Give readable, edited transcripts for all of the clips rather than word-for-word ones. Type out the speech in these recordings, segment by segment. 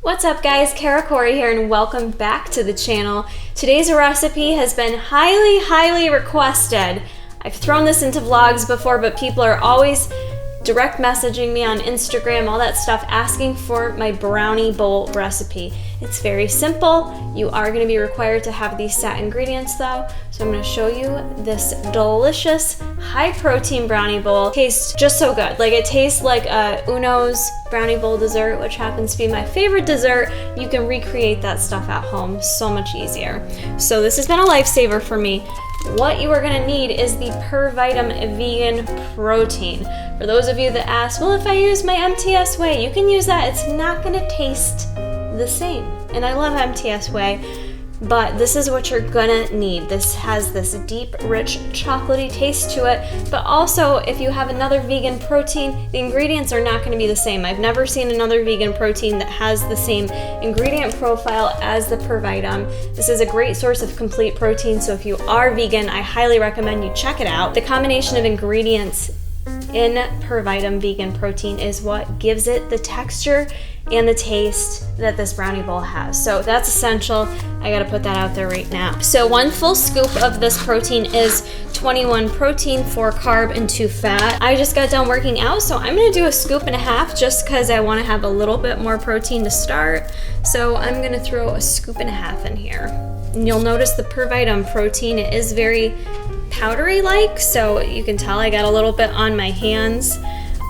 What's up guys, Kara Corey here and welcome back to the channel. Today's recipe has been highly requested. I've thrown this into vlogs before, but people are always direct messaging me on Instagram, all that stuff, asking for my brownie bowl recipe. It's very simple. You are going to be required to have these set ingredients though. So I'm going to show you this delicious high protein brownie bowl. It tastes just so good. Like it tastes like Uno's brownie bowl dessert, which happens to be my favorite dessert. You can recreate that stuff at home so much easier. So this has been a lifesaver for me. What you are going to need is the Per Vitam Vegan Protein. For those of you that ask, well, if I use my MTS whey, you can use that. It's not going to taste the same. And I love MTS whey, but this is what you're going to need. This has this deep, rich, chocolatey taste to it, but also if you have another vegan protein, the ingredients are not going to be the same. I've never seen another vegan protein that has the same ingredient profile as the Per Vitam. This is a great source of complete protein, so if you are vegan, I highly recommend you check it out. The combination of ingredients in Per Vitam Vegan Protein is what gives it the texture and the taste that this brownie bowl has. So that's essential. I gotta put that out there right now. So 1 full scoop of this protein is 21 protein, 4 carb, and 2 fat. I just got done working out, so I'm gonna do a scoop and a half just because I wanna have a little bit more protein to start. So I'm gonna throw a scoop and a half in here. And you'll notice the Per Vitam protein is very powdery like, so you can tell I got a little bit on my hands.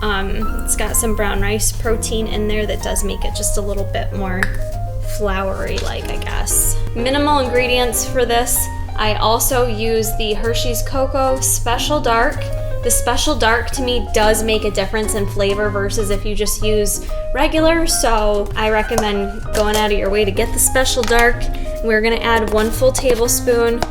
It's got some brown rice protein in there that does make it just a little bit more floury like, I guess. Minimal ingredients for this. I also use the Hershey's Cocoa Special Dark. The Special Dark to me does make a difference in flavor versus if you just use regular, so I recommend going out of your way to get the Special Dark. We're gonna add 1 full tablespoon,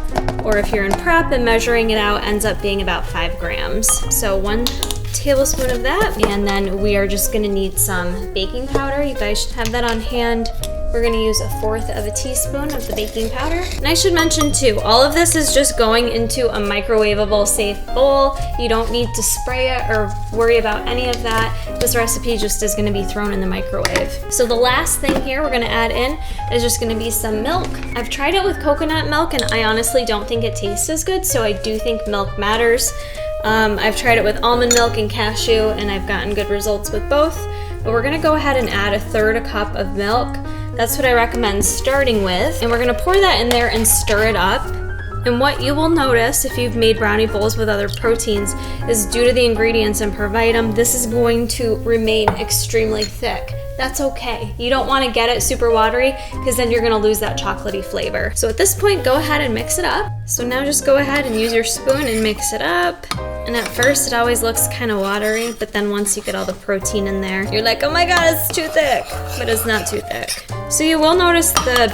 or if you're in prep and measuring it out, ends up being about 5 grams. So 1 tablespoon of that, and then we are just gonna need some baking powder. You guys should have that on hand. We're gonna use 1/4 of a teaspoon of the baking powder. And I should mention too, all of this is just going into a microwavable safe bowl. You don't need to spray it or worry about any of that. This recipe just is gonna be thrown in the microwave. So the last thing here we're gonna add in is just gonna be some milk. I've tried it with coconut milk and I honestly don't think it tastes as good, so I do think milk matters. I've tried it with almond milk and cashew and I've gotten good results with both, but we're gonna go ahead and add 1/3 cup of milk. That's what I recommend starting with. And we're gonna pour that in there and stir it up. And what you will notice if you've made brownie bowls with other proteins is due to the ingredients in Per Vitam, this is going to remain extremely thick. That's okay. You don't wanna get it super watery because then you're gonna lose that chocolatey flavor. So at this point, go ahead and mix it up. So now just go ahead and use your spoon and mix it up. And at first it always looks kind of watery, but then once you get all the protein in there, you're like, oh my God, it's too thick, but it's not too thick. So you will notice the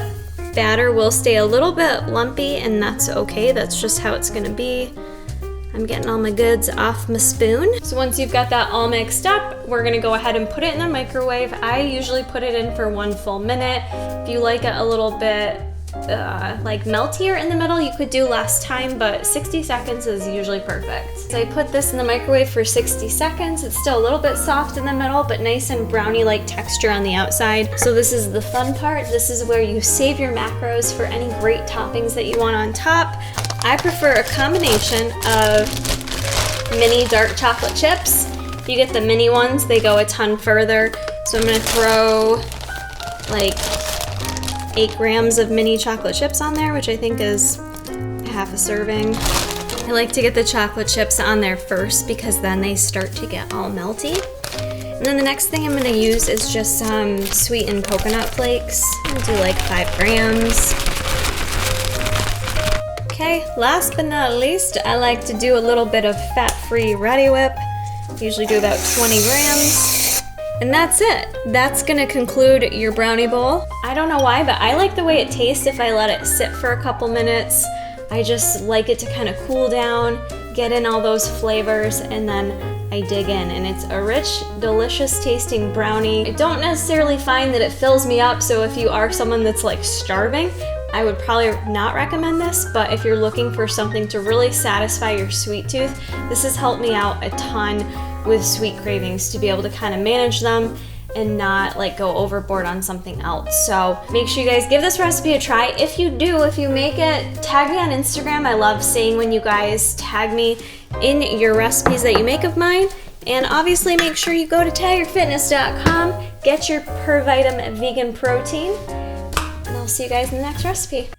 batter will stay a little bit lumpy, and that's okay. That's just how it's gonna be. I'm getting all my goods off my spoon. So once you've got that all mixed up, we're gonna go ahead and put it in the microwave. I usually put it in for 1 full minute. If you like it a little bit like meltier in the middle, you could do less time, but 60 seconds is usually perfect. So I put this in the microwave for 60 seconds. It's still a little bit soft in the middle, but nice and brownie-like texture on the outside. So this is the fun part. This is where you save your macros for any great toppings that you want on top. I prefer a combination of mini dark chocolate chips. If you get the mini ones, they go a ton further. So I'm gonna throw like 8 grams of mini chocolate chips on there, which I think is half a serving. I like to get the chocolate chips on there first because then they start to get all melty. And then the next thing I'm gonna use is just some sweetened coconut flakes. I'm gonna do like 5 grams. Okay, last but not least, I like to do a little bit of fat-free Ready Whip. Usually do about 20 grams. And that's it. That's gonna conclude your brownie bowl. I don't know why, but I like the way it tastes if I let it sit for a couple minutes. I just like it to kind of cool down, get in all those flavors, and then I dig in. And it's a rich, delicious tasting brownie. I don't necessarily find that it fills me up, so if you are someone that's like starving, I would probably not recommend this, but if you're looking for something to really satisfy your sweet tooth, this has helped me out a ton with sweet cravings to be able to kind of manage them and not like go overboard on something else. So make sure you guys give this recipe a try. If you do, if you make it, tag me on Instagram. I love seeing when you guys tag me in your recipes that you make of mine. And obviously make sure you go to tigerfitness.com, get your Per Vitam Vegan Protein, and I'll see you guys in the next recipe.